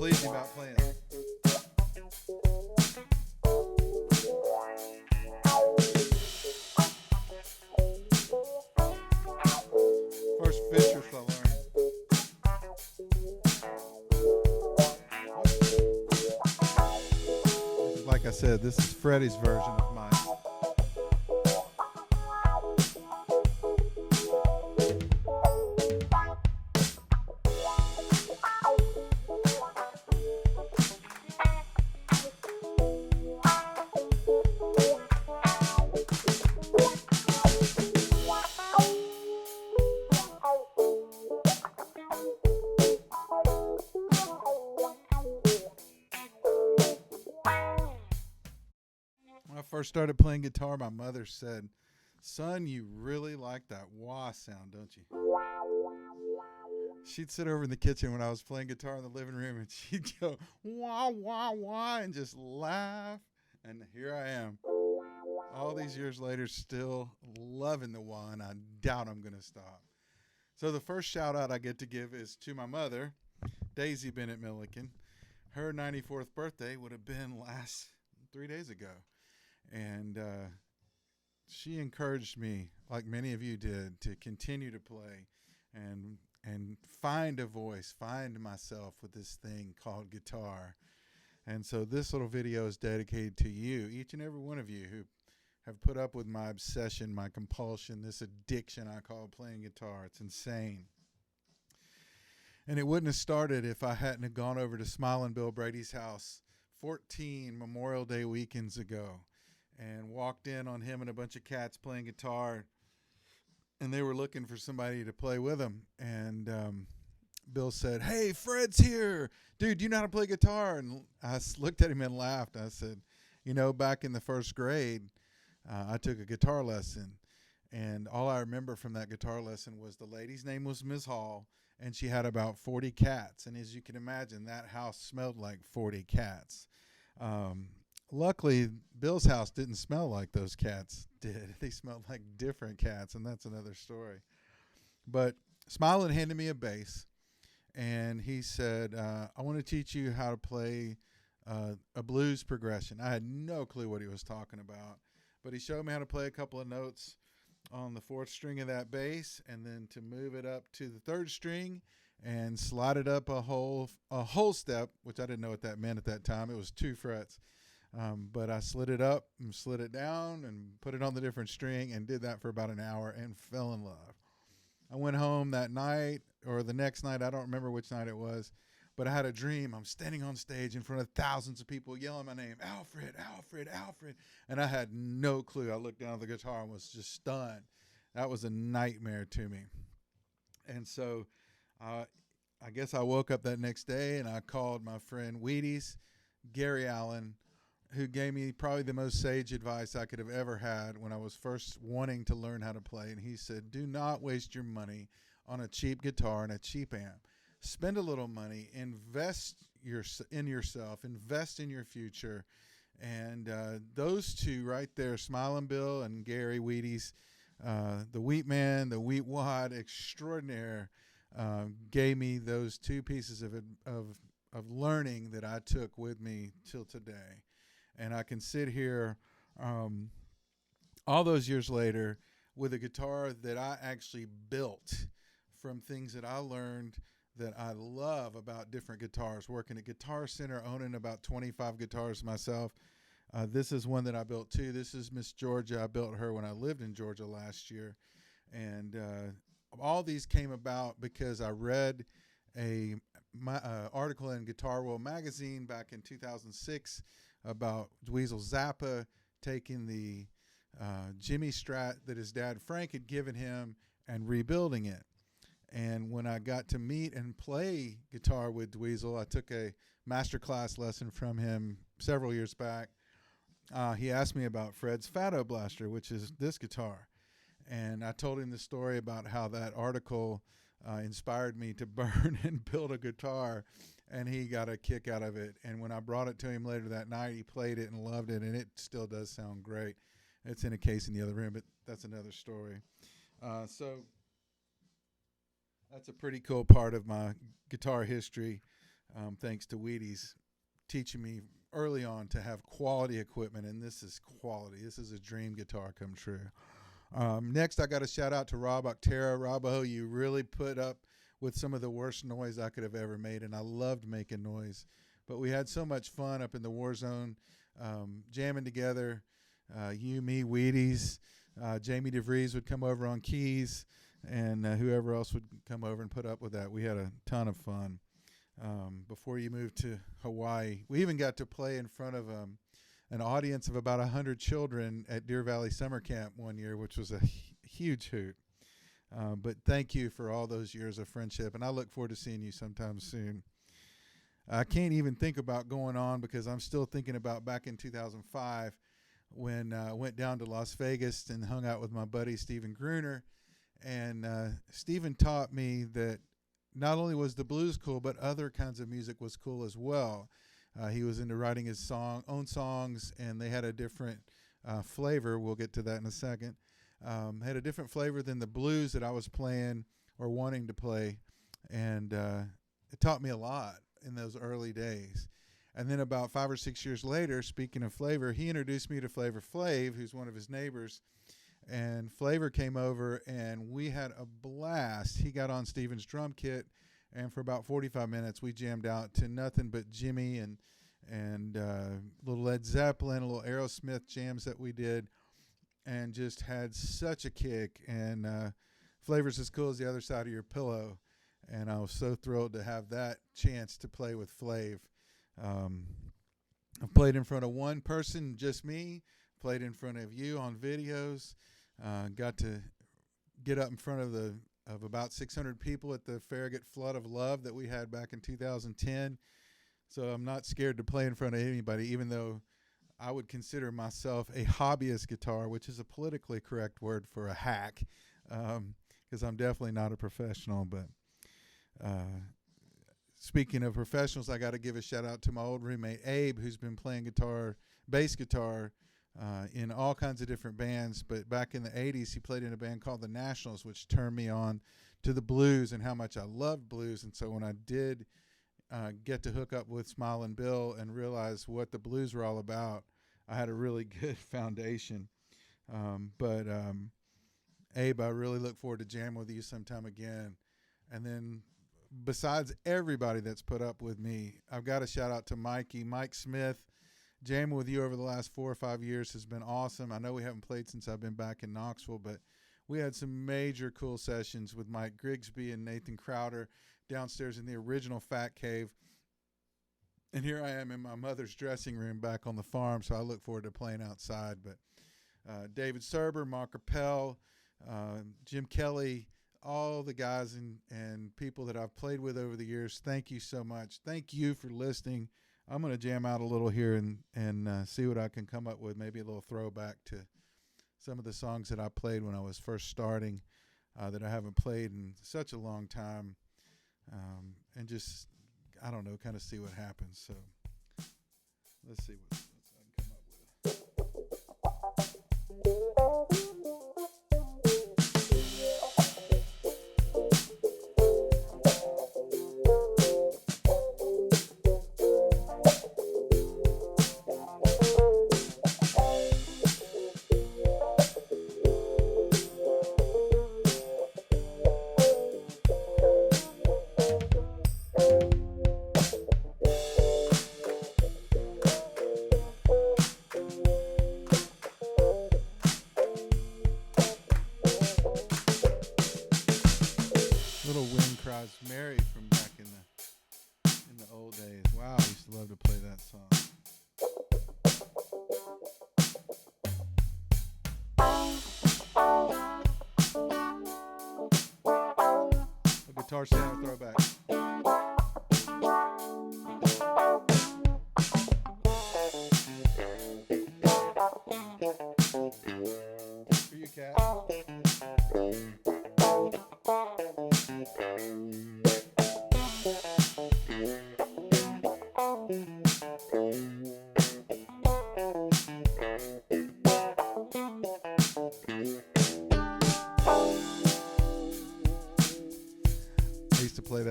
pleased about playing. First Fisher for learning. Like I said, this is Freddie's version of mine. When I first started playing guitar, my mother said, "Son, you really like that wah sound, don't you?" She'd sit over in the kitchen when I was playing guitar in the living room, and she'd go, "Wah, wah, wah," and just laugh. And here I am, all these years later, still loving the wah, and I doubt I'm going to stop. So the first shout out I get to give is to my mother, Daisy Bennett Milliken. Her 94th birthday would have been last 3 days ago. And she encouraged me, like many of you did, to continue to play and find a voice, find myself with this thing called guitar. And so this little video is dedicated to you, each and every one of you who have put up with my obsession, my compulsion, this addiction I call playing guitar. It's insane. And it wouldn't have started if I hadn't have gone over to Smiling Bill Brady's house 14 Memorial Day weekends ago and walked in on him and a bunch of cats playing guitar, and they were looking for somebody to play with them. And Bill said, "Hey, Fred's here. Dude, do you know how to play guitar?" And I looked at him and laughed. I said, back in the first grade, I took a guitar lesson, and all I remember from that guitar lesson was the lady's name was Ms. Hall, and she had about 40 cats. And as you can imagine, that house smelled like 40 cats. Luckily, Bill's house didn't smell like those cats did. They smelled like different cats, and that's another story. But Smilin handed me a bass, and he said, "I want to teach you how to play a blues progression." I had no clue what he was talking about, but he showed me how to play a couple of notes on the fourth string of that bass, and then to move it up to the third string and slide it up a whole step, which I didn't know what that meant at that time. It was 2 frets. But I slid it up and slid it down and put it on the different string and did that for about an hour and fell in love. I went home that night or the next night, I don't remember which night it was, but I had a dream. I'm standing on stage in front of thousands of people yelling my name, "Alfred, Alfred, Alfred." And I had no clue. I looked down at the guitar and was just stunned. That was a nightmare to me. And so I guess I woke up that next day and I called my friend Wheaties, Gary Allen, who gave me probably the most sage advice I could have ever had when I was first wanting to learn how to play. And he said, "Do not waste your money on a cheap guitar and a cheap amp. Spend a little money, invest in yourself, invest in your future." And those two right there, Smiling Bill and Gary Wheaties, the Wheat Man, the Wheat Wad extraordinaire, gave me those two pieces of learning that I took with me till today. And I can sit here all those years later with a guitar that I actually built from things that I learned that I love about different guitars. Working at Guitar Center, owning about 25 guitars myself. This is one that I built too. This is Miss Georgia. I built her when I lived in Georgia last year. And all these came about because I read my article in Guitar World magazine back in 2006 about Dweezil Zappa taking the Jimmy Strat that his dad Frank had given him and rebuilding it. And when I got to meet and play guitar with Dweezil, I took a master class lesson from him several years back. He asked me about Fred's Fado Blaster, which is this guitar. And I told him the story about how that article inspired me to burn and build a guitar, and he got a kick out of it. And when I brought it to him later that night, he played it and loved it, and it still does sound great. It's in a case in the other room, but that's another story. So that's a pretty cool part of my guitar history. thanks to Wheaties teaching me early on to have quality equipment, and this is quality. This is a dream guitar come true. Next, I got a shout out to Rob Octera. Robbo, you really put up with some of the worst noise I could have ever made, and I loved making noise. But we had so much fun up in the war zone, jamming together. You, me, Wheaties. Jamie DeVries would come over on keys, and whoever else would come over and put up with that. We had a ton of fun. Before you moved to Hawaii, we even got to play in front of an audience of about 100 children at Deer Valley Summer Camp one year, which was a huge hoot. But thank you for all those years of friendship, and I look forward to seeing you sometime soon. I can't even think about going on because I'm still thinking about back in 2005 when I went down to Las Vegas and hung out with my buddy Stephen Gruner. And Stephen taught me that not only was the blues cool, but other kinds of music was cool as well. He was into writing his own songs, and they had a different flavor. We'll get to that in a second. Had a different flavor than the blues that I was playing or wanting to play, and it taught me a lot in those early days. And then about 5 or 6 years later, speaking of flavor, he introduced me to Flavor Flav, who's one of his neighbors, and Flavor came over, and we had a blast. He got on Steven's drum kit, and for about 45 minutes, we jammed out to nothing but Jimmy and little Led Zeppelin, a little Aerosmith jams that we did, and just had such a kick. And Flavor's as cool as the other side of your pillow, and I was so thrilled to have that chance to play with Flav. I've played in front of one person, just me, played in front of you on videos, got to get up in front of about 600 people at the Farragut Flood of Love that we had back in 2010. So I'm not scared to play in front of anybody, even though I would consider myself a hobbyist guitar, which is a politically correct word for a hack, because I'm definitely not a professional. But speaking of professionals, I got to give a shout out to my old roommate Abe, who's been playing bass guitar in all kinds of different bands. But back in the 80s, he played in a band called the Nationals, which turned me on to the blues and how much I loved blues. And so when I did get to hook up with Smilin' Bill and realize what the blues were all about, I had a really good foundation. But Abe, I really look forward to jamming with you sometime again. And then besides everybody that's put up with me, I've got to shout out to Mike Smith. Jamming with you over the last 4 or 5 years has been awesome. I know we haven't played since I've been back in Knoxville, but we had some major cool sessions with Mike Grigsby and Nathan Crowder downstairs in the original Fat Cave. And here I am in my mother's dressing room back on the farm, so I look forward to playing outside. But David Serber, Mark Appel, Jim Kelly, all the guys and people that I've played with over the years, thank you so much. Thank you for listening. I'm going to jam out a little here and see what I can come up with, maybe a little throwback to some of the songs that I played when I was first starting that I haven't played in such a long time, and just, I don't know, kind of see what happens. So let's see what I can come up with. Mary from back in the old days. Wow, I used to love to play that song. A guitar stand throwback. For you, Cat.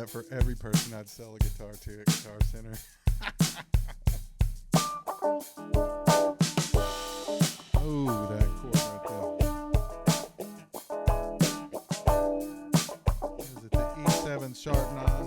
that for every person I'd sell a guitar to at Guitar Center. Oh, that chord right there. Is it the E7 sharp 9?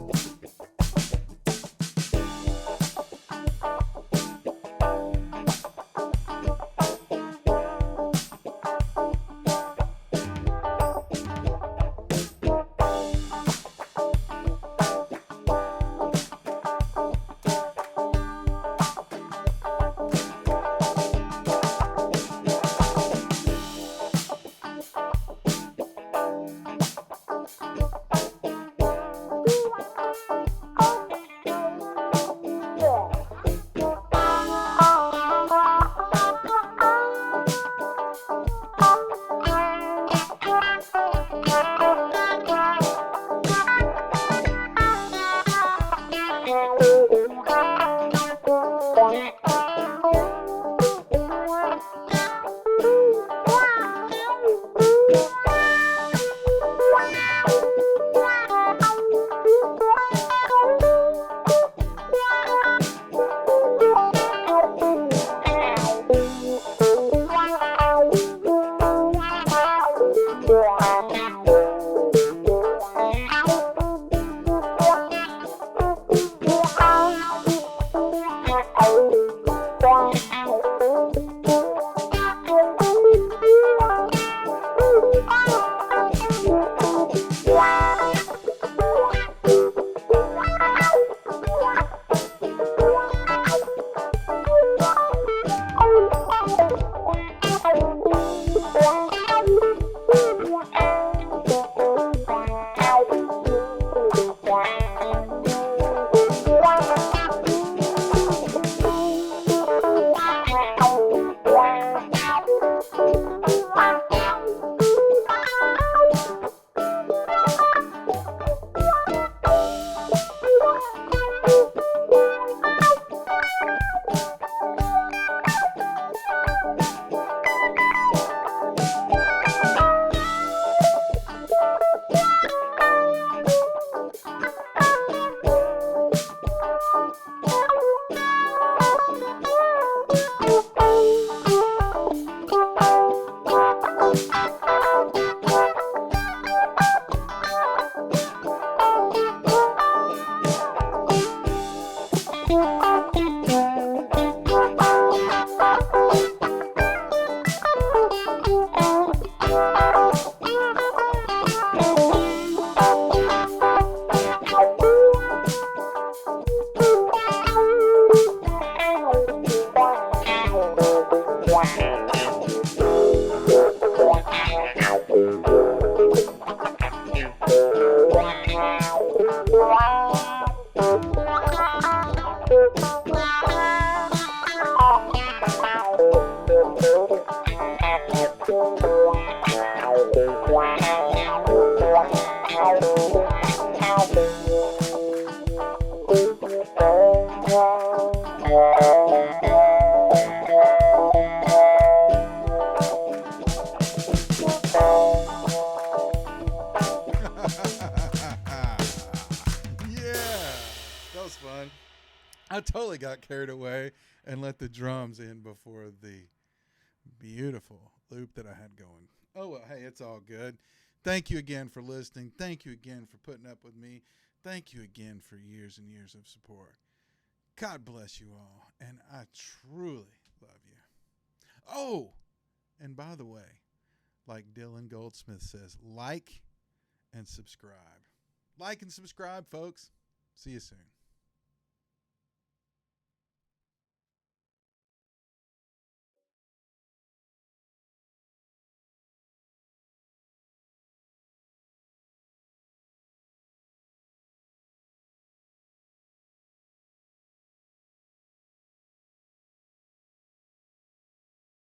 I totally got carried away and let the drums in before the beautiful loop that I had going. Oh, well, hey, it's all good. Thank you again for listening. Thank you again for putting up with me. Thank you again for years and years of support. God bless you all, and I truly love you. Oh, and by the way, like Dylan Goldsmith says, like and subscribe. Like and subscribe, folks. See you soon.